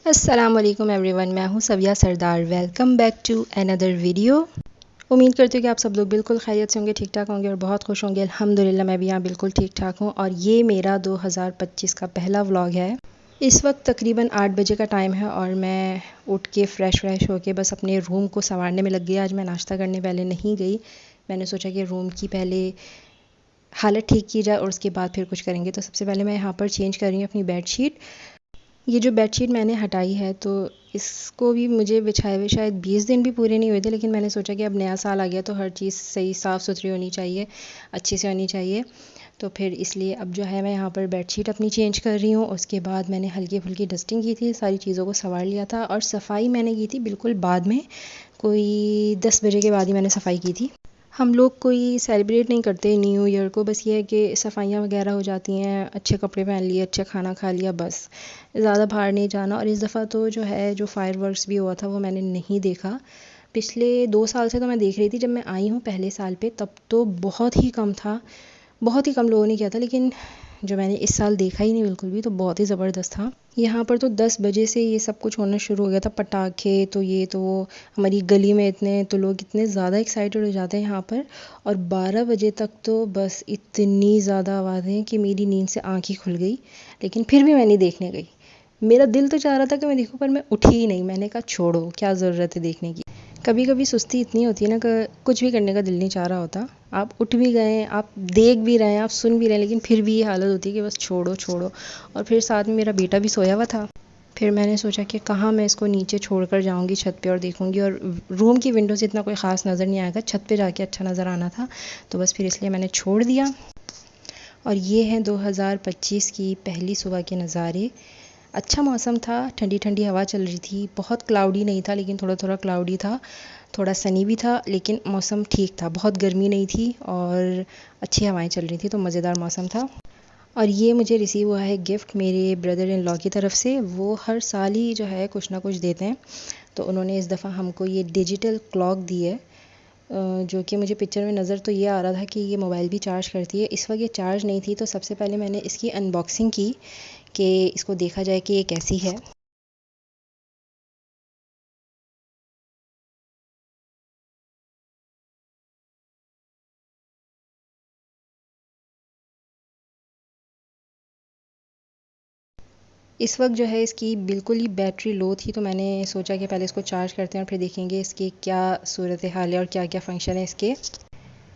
अस्सलाम वालेकुम एवरीवन, मैं हूं Saviya Sardar. Welcome back to another video. उम्मीद करती हूँ कि आप सब लोग बिल्कुल खैरियत से होंगे, ठीक ठाक होंगे और बहुत खुश होंगे। अल्हम्दुलिल्लाह मैं भी यहाँ बिल्कुल ठीक ठाक हूँ और ये मेरा 2025 का पहला व्लॉग है। इस वक्त तकरीबन 8 बजे का टाइम है और मैं उठ के फ़्रेश होके बस अपने रूम को संवारने में लग गई। आज मैं नाश्ता करने पहले नहीं गई। मैंने सोचा कि रूम की पहले हालत ठीक की जाए और उसके बाद फिर कुछ करेंगे। तो सबसे पहले मैं यहाँ पर चेंज कर रही हूँ अपनी बेडशीट। ये जो बेडशीट मैंने हटाई है तो इसको भी मुझे बिछाए हुए शायद 20 दिन भी पूरे नहीं हुए थे, लेकिन मैंने सोचा कि अब नया साल आ गया तो हर चीज़ सही साफ़ सुथरी होनी चाहिए, अच्छी से होनी चाहिए। तो फिर इसलिए अब जो है मैं यहाँ पर बेडशीट अपनी चेंज कर रही हूँ। उसके बाद मैंने हल्की फुल्की डस्टिंग की थी, सारी चीज़ों को संवार लिया था और सफाई मैंने की थी बिल्कुल बाद में, कोई 10 बजे के बाद ही मैंने सफाई की थी। हम लोग कोई सेलिब्रेट नहीं करते न्यू ईयर को, बस ये है कि सफाइयाँ वगैरह हो जाती हैं, अच्छे कपड़े पहन लिए, अच्छा खाना खा लिया, बस ज़्यादा बाहर नहीं जाना। और इस दफ़ा तो जो है जो फायरवर्क्स भी हुआ था वो मैंने नहीं देखा। पिछले 2 साल से तो मैं देख रही थी, जब मैं आई हूँ पहले साल पे तब तो बहुत ही कम था, बहुत ही कम लोगों ने किया था, लेकिन जो मैंने इस साल देखा ही नहीं बिल्कुल भी, तो बहुत ही ज़बरदस्त था। यहाँ पर तो 10 बजे से ये सब कुछ होना शुरू हो गया था, पटाखे तो ये तो वो, हमारी गली में इतने तो लोग इतने ज़्यादा एक्साइटेड हो जाते हैं यहाँ पर। और 12 बजे तक तो बस इतनी ज़्यादा आवाज़ें कि मेरी नींद से आँख ही खुल गई, लेकिन फिर भी मैं नहीं देखने गई। मेरा दिल तो चाह रहा था कि मैं देखूं, पर मैं उठी ही नहीं। मैंने कहा छोड़ो, क्या ज़रूरत है देखने की। कभी कभी सुस्ती इतनी होती है ना कि कुछ भी करने का दिल नहीं चाह रहा होता। आप उठ भी गए, आप देख भी रहे हैं, आप सुन भी रहे हैं, लेकिन फिर भी ये हालत होती है कि बस छोड़ो छोड़ो। और फिर साथ में मेरा बेटा भी सोया हुआ था। फिर मैंने सोचा कि कहाँ मैं इसको नीचे छोड़कर जाऊंगी छत पे और देखूंगी, और रूम की विंडो से इतना कोई ख़ास नज़र नहीं आएगा, छत पे जाके अच्छा नज़र आना था। तो बस फिर इसलिए मैंने छोड़ दिया। और ये हैं 2025 की पहली सुबह के नज़ारे। अच्छा मौसम था, ठंडी ठंडी हवा चल रही थी, बहुत क्लाउडी नहीं था लेकिन थोड़ा थोड़ा क्लाउडी था, थोड़ा सनी भी था, लेकिन मौसम ठीक था, बहुत गर्मी नहीं थी और अच्छी हवाएं चल रही थी, तो मज़ेदार मौसम था। और ये मुझे रिसीव हुआ है गिफ्ट मेरे ब्रदर इन लॉ की तरफ से। वो हर साल ही जो है कुछ ना कुछ देते हैं, तो उन्होंने इस दफ़ा हमको ये डिजिटल क्लॉक दी है, जो कि मुझे पिक्चर में नज़र तो ये आ रहा था कि ये मोबाइल भी चार्ज करती है। इस वक्त ये चार्ज नहीं थी, तो सबसे पहले मैंने इसकी अनबॉक्सिंग की कि इसको देखा जाए कि ये कैसी है। इस वक्त जो है इसकी बिल्कुल ही बैटरी लो थी, तो मैंने सोचा कि पहले इसको चार्ज करते हैं और फिर देखेंगे इसकी क्या सूरत हाल है और क्या क्या फ़ंक्शन है इसके।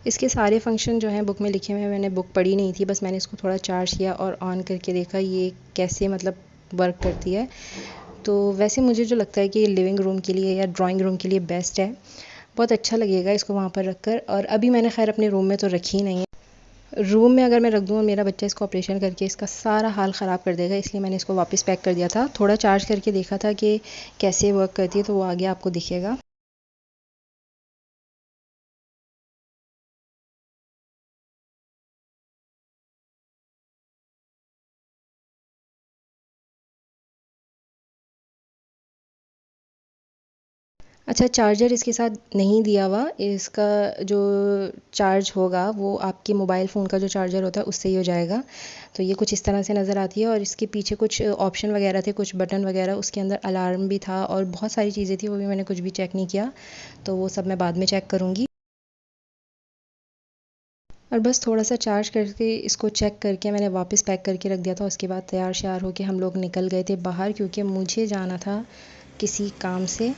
इसके सारे फ़ंक्शन जो हैं बुक में लिखे हुए हैं, मैंने बुक पढ़ी नहीं थी, बस मैंने इसको थोड़ा चार्ज किया और ऑन करके देखा ये कैसे मतलब वर्क करती है। तो वैसे मुझे जो लगता है कि लिविंग रूम के लिए या ड्राइंग रूम के लिए बेस्ट है, बहुत अच्छा लगेगा इसको वहाँ पर रख कर। और अभी मैंने खैर अपने रूम में तो रखी ही नहीं है। रूम में अगर मैं रख दूँ और मेरा बच्चा इसको ऑपरेशन करके इसका सारा हाल ख़राब कर देगा, इसलिए मैंने इसको वापस पैक कर दिया था। थोड़ा चार्ज करके देखा था कि कैसे वर्क करती है, तो वो आगे आपको दिखेगा। अच्छा, चार्जर इसके साथ नहीं दिया हुआ, इसका जो चार्ज होगा वो आपके मोबाइल फ़ोन का जो चार्जर होता है उससे ही हो जाएगा। तो ये कुछ इस तरह से नज़र आती है और इसके पीछे कुछ ऑप्शन वगैरह थे, कुछ बटन वगैरह, उसके अंदर अलार्म भी था और बहुत सारी चीज़ें थी, वो भी मैंने कुछ भी चेक नहीं किया, तो वो सब मैं बाद में चेक करूँगी। और बस थोड़ा सा चार्ज करके इसको चेक करके मैंने वापस पैक करके रख दिया था। उसके बाद तैयार श्यार होके हम लोग निकल गए थे बाहर, क्योंकि मुझे जाना था किसी काम से,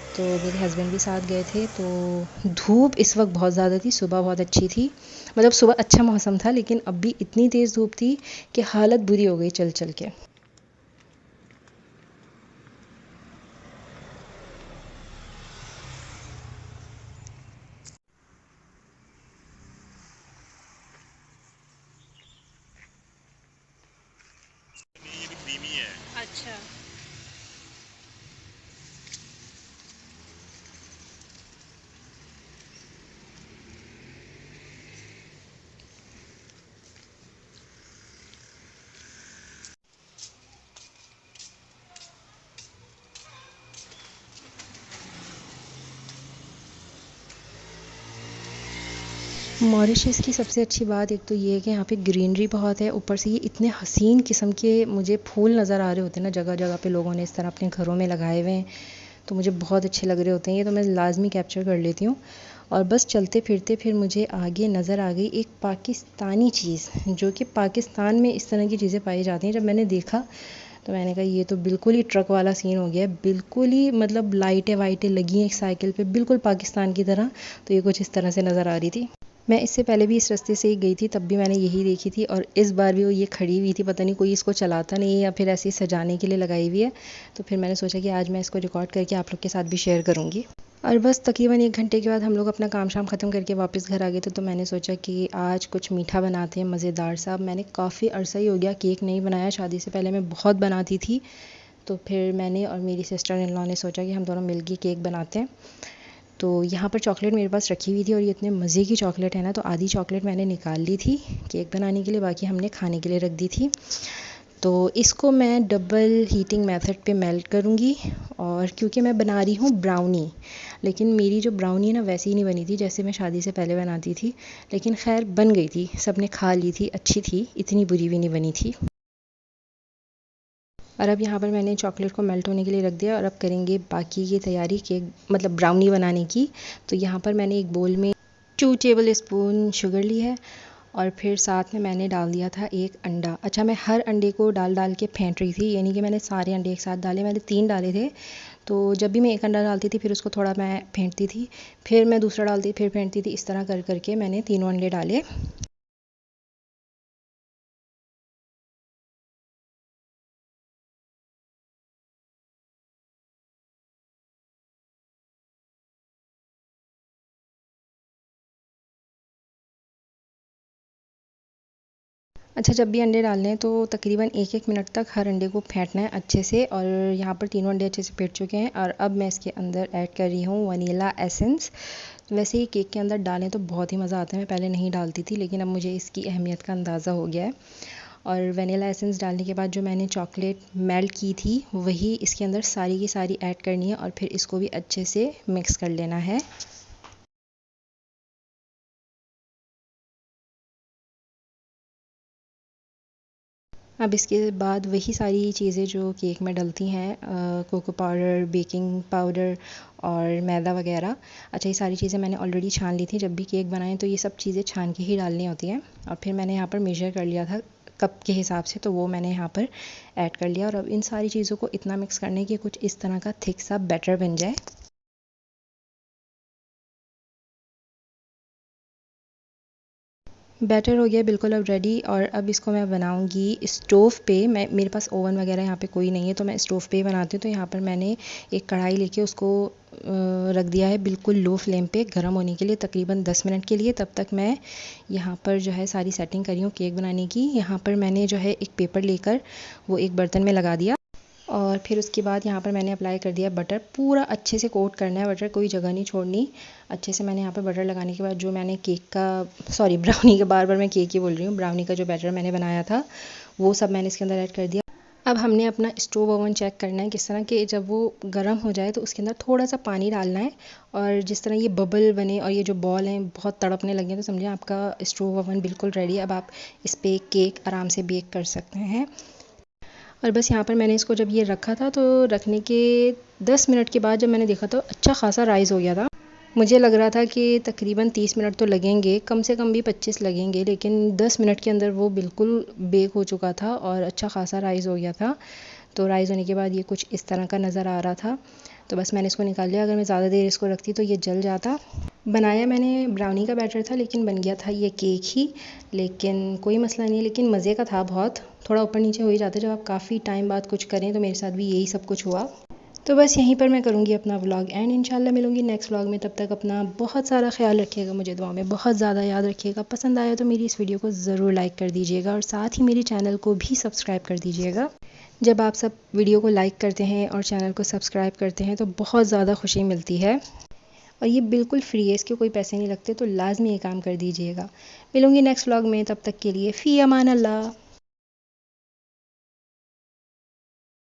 तो मेरे हस्बैंड भी साथ गए थे। तो धूप इस वक्त बहुत ज़्यादा थी, सुबह बहुत अच्छी थी, मतलब सुबह अच्छा मौसम था, लेकिन अब भी इतनी तेज़ धूप थी कि हालत बुरी हो गई चल चल के। अच्छा। मॉरिशस की सबसे अच्छी बात एक तो ये है कि यहाँ पे ग्रीनरी बहुत है, ऊपर से ये इतने हसीन किस्म के मुझे फूल नज़र आ रहे होते हैं ना, जगह जगह पे लोगों ने इस तरह अपने घरों में लगाए हुए हैं, तो मुझे बहुत अच्छे लग रहे होते हैं ये, तो मैं लाजमी कैप्चर कर लेती हूँ। और बस चलते फिरते फिर मुझे आगे नज़र आ गई एक पाकिस्तानी चीज़, जो कि पाकिस्तान में इस तरह की चीज़ें पाई जाती हैं। जब मैंने देखा तो मैंने कहा ये तो बिल्कुल ही ट्रक वाला सीन हो गया है, बिल्कुल ही मतलब लाइटें वाइटें लगी हैं एक साइकिल पे बिल्कुल पाकिस्तान की तरह। तो ये कुछ इस तरह से नज़र आ रही थी। मैं इससे पहले भी इस रास्ते से ही गई थी, तब भी मैंने यही देखी थी, और इस बार भी वो ये खड़ी हुई थी, पता नहीं कोई इसको चलाता नहीं है या फिर ऐसे ही सजाने के लिए लगाई हुई है। तो फिर मैंने सोचा कि आज मैं इसको रिकॉर्ड करके आप लोग के साथ भी शेयर करूँगी। और बस तकरीबन 1 घंटे के बाद हम लोग अपना काम शाम ख़त्म करके वापस घर आ गए थे, तो मैंने सोचा कि आज कुछ मीठा बनाते हैं मज़ेदार सा। मैंने काफ़ी अरसा ही हो गया केक नहीं बनाया, शादी से पहले मैं बहुत बनाती थी। तो फिर मैंने और मेरी सिस्टर इन लॉ ने सोचा कि हम दोनों मिलके केक बनाते हैं। तो यहाँ पर चॉकलेट मेरे पास रखी हुई थी, और ये इतने मज़े की चॉकलेट है ना, तो आधी चॉकलेट मैंने निकाल ली थी केक बनाने के लिए, बाकी हमने खाने के लिए रख दी थी। तो इसको मैं डबल हीटिंग मेथड पे मेल्ट करूँगी, और क्योंकि मैं बना रही हूँ ब्राउनी, लेकिन मेरी जो ब्राउनी है ना वैसी ही नहीं बनी थी जैसे मैं शादी से पहले बनाती थी, लेकिन खैर बन गई थी, सबने खा ली थी, अच्छी थी, इतनी बुरी भी नहीं बनी थी। और अब यहाँ पर मैंने चॉकलेट को मेल्ट होने के लिए रख दिया, और अब करेंगे बाकी की तैयारी केक मतलब ब्राउनी बनाने की। तो यहाँ पर मैंने एक बोल में 2 टेबल स्पून शुगर ली है, और फिर साथ में मैंने डाल दिया था एक अंडा। अच्छा, मैं हर अंडे को डाल डाल के फेंट रही थी, यानी कि मैंने सारे अंडे एक साथ डाले, मैंने 3 डाले थे। तो जब भी मैं एक अंडा डालती थी फिर उसको थोड़ा मैं फेंटती थी, फिर मैं दूसरा डालती फिर फेंटती थी, इस तरह कर करके मैंने तीनों अंडे डाले। अच्छा, जब भी अंडे डालने हैं तो तकरीबन 1-1 मिनट तक हर अंडे को फेंटना है अच्छे से। और यहाँ पर तीनों अंडे अच्छे से फेंट चुके हैं, और अब मैं इसके अंदर ऐड कर रही हूँ वनीला एसेंस। वैसे ही केक के अंदर डालें तो बहुत ही मज़ा आता है, मैं पहले नहीं डालती थी, लेकिन अब मुझे इसकी अहमियत का अंदाज़ा हो गया है। और वनीला एसेंस डालने के बाद जो मैंने चॉकलेट मेल्ट की थी वही इसके अंदर सारी की सारी ऐड करनी है, और फिर इसको भी अच्छे से मिक्स कर लेना है। अब इसके बाद वही सारी चीज़ें जो केक में डलती हैं, कोको पाउडर, बेकिंग पाउडर और मैदा वगैरह। अच्छा, ये सारी चीज़ें मैंने ऑलरेडी छान ली थी, जब भी केक बनाएं तो ये सब चीज़ें छान के ही डालनी होती हैं। और फिर मैंने यहाँ पर मेजर कर लिया था कप के हिसाब से, तो वो मैंने यहाँ पर ऐड कर लिया। और अब इन सारी चीज़ों को इतना मिक्स करने की कुछ इस तरह का थिक सा बैटर बन जाए। बैटर हो गया बिल्कुल अब रेडी, और अब इसको मैं बनाऊंगी स्टोव पे। मैं मेरे पास ओवन वगैरह यहाँ पे कोई नहीं है, तो मैं स्टोव पे ही बनाती हूँ। तो यहाँ पर मैंने एक कढ़ाई लेके उसको रख दिया है बिल्कुल लो फ्लेम पे गर्म होने के लिए, तकरीबन 10 मिनट के लिए। तब तक मैं यहाँ पर जो है सारी सेटिंग करी हूँ केक बनाने की। यहाँ पर मैंने जो है एक पेपर लेकर वो एक बर्तन में लगा दिया, और फिर उसके बाद यहाँ पर मैंने अप्लाई कर दिया बटर। पूरा अच्छे से कोट करना है बटर, कोई जगह नहीं छोड़नी। अच्छे से मैंने यहाँ पर बटर लगाने के बाद जो मैंने केक का सॉरी ब्राउनी का, बार बार मैं केक ही बोल रही हूँ, ब्राउनी का जो बैटर मैंने बनाया था वो सब मैंने इसके अंदर ऐड कर दिया। अब हमने अपना स्टोव ओवन चेक करना है किस तरह के, जब वो गर्म हो जाए तो उसके अंदर थोड़ा सा पानी डालना है, और जिस तरह ये बबल बने और ये जो बॉल हैं बहुत तड़पने लगे तो समझिए आपका स्टोव ओवन बिल्कुल रेडी है। अब आप इस पर केक आराम से बेक कर सकते हैं। और बस यहाँ पर मैंने इसको जब ये रखा था तो रखने के 10 मिनट के बाद जब मैंने देखा तो अच्छा खासा राइज़ हो गया था। मुझे लग रहा था कि तकरीबन 30 मिनट तो लगेंगे, कम से कम भी 25 लगेंगे, लेकिन 10 मिनट के अंदर वो बिल्कुल बेक हो चुका था और अच्छा खासा राइज़ हो गया था। तो राइज़ होने के बाद ये कुछ इस तरह का नज़र आ रहा था। तो बस मैंने इसको निकाल लिया, अगर मैं ज़्यादा देर इसको रखती तो ये जल जाता। बनाया मैंने ब्राउनी का बैटर था, लेकिन बन गया था ये केक ही। लेकिन कोई मसला नहीं है, लेकिन मज़े का था बहुत। थोड़ा ऊपर नीचे हो ही जाता है जब आप काफ़ी टाइम बाद कुछ करें, तो मेरे साथ भी यही सब कुछ हुआ। तो बस यहीं पर मैं करूँगी अपना व्लॉग एंड इंशाल्लाह मिलूँगी नेक्स्ट व्लॉग में। तब तक अपना बहुत सारा ख्याल रखिएगा, मुझे दुआ में बहुत ज़्यादा याद रखिएगा। पसंद आया तो मेरी इस वीडियो को ज़रूर लाइक कर दीजिएगा, और साथ ही मेरे चैनल को भी सब्सक्राइब कर दीजिएगा। जब आप सब वीडियो को लाइक करते हैं और चैनल को सब्सक्राइब करते हैं तो बहुत ज़्यादा खुशी मिलती है, और ये बिल्कुल फ्री है, इसके कोई पैसे नहीं लगते, तो लाजमी ये काम कर दीजिएगा। मिलूँगी नेक्स्ट व्लॉग में, तब तक के लिए फ़ी अमान अल्लाह।